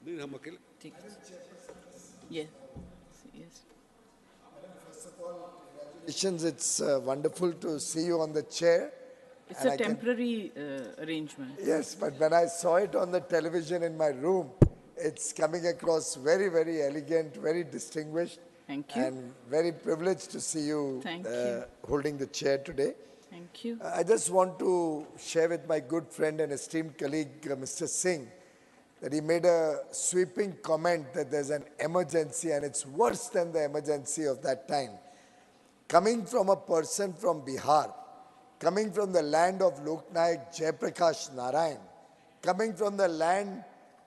ठीक है. Yes. Yes. It's wonderful to see you on the chair. It's a temporary arrangement. Yes, but when I saw it on the television in my room, it's coming across very, very elegant, very distinguished. Thank you. And very privileged to see you, holding the chair today. Thank you. I just want to share with my good friend and esteemed colleague, Mr. Singh, that he made a sweeping comment that there's an emergency and it's worse than the emergency of that time. Coming from a person from Bihar, coming from the land of Loknayak Jayaprakash Narayan, coming from the land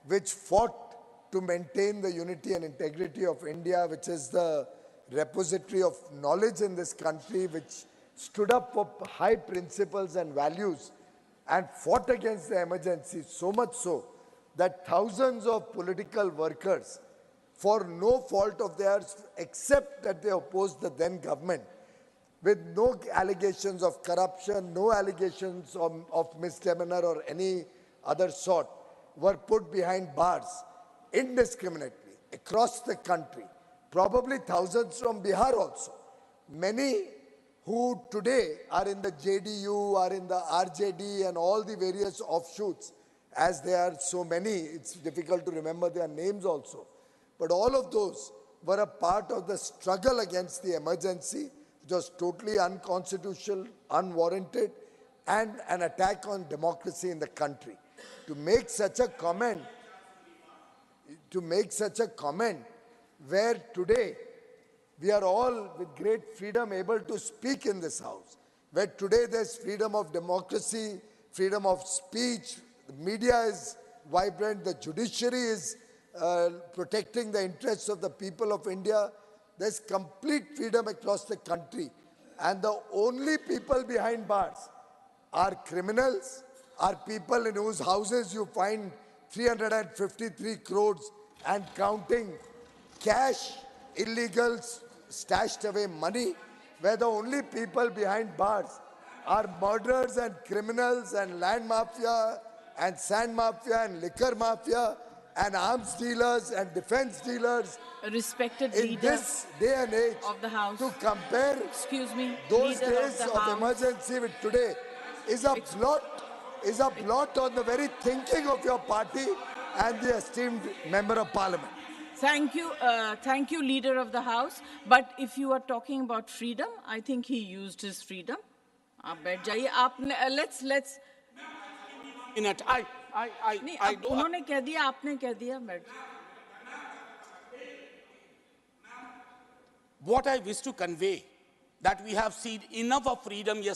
which fought to maintain the unity and integrity of India, which is the repository of knowledge in this country, which stood up for high principles and values and fought against the emergency, so much so that thousands of political workers, for no fault of theirs, except that they opposed the then government, with no allegations of corruption, no allegations of misdemeanor or any other sort, were put behind bars indiscriminately across the country. Probably thousands from Bihar also. Many who today are in the JDU, are in the RJD and all the various offshoots, as there are so many, it's difficult to remember their names also. But all of those were a part of the struggle against the emergency, which was totally unconstitutional, unwarranted, and an attack on democracy in the country. To make such a comment, where today we are all with great freedom able to speak in this house, where today there's freedom of democracy, freedom of speech, the media is vibrant, the judiciary is protecting the interests of the people of India. There's complete freedom across the country. And the only people behind bars are criminals, are people in whose houses you find 353 crores and counting cash, illegals, stashed away money, where the only people behind bars are murderers and criminals and land mafia and sand mafia and liquor mafia and arms dealers and defense dealers. A respected in leader this day and age of the House. To compare those days of emergency with today is a blot on the very thinking of your party and the esteemed member of parliament. Thank you, Leader of the House. But if you are talking about freedom, I think he used his freedom. आप बैठ जाइए. आपने let's. Minute. I don't. उन्होंने कह दिया, आपने कह दिया. बैठ. What I wish to convey that we have seen enough of freedom yesterday.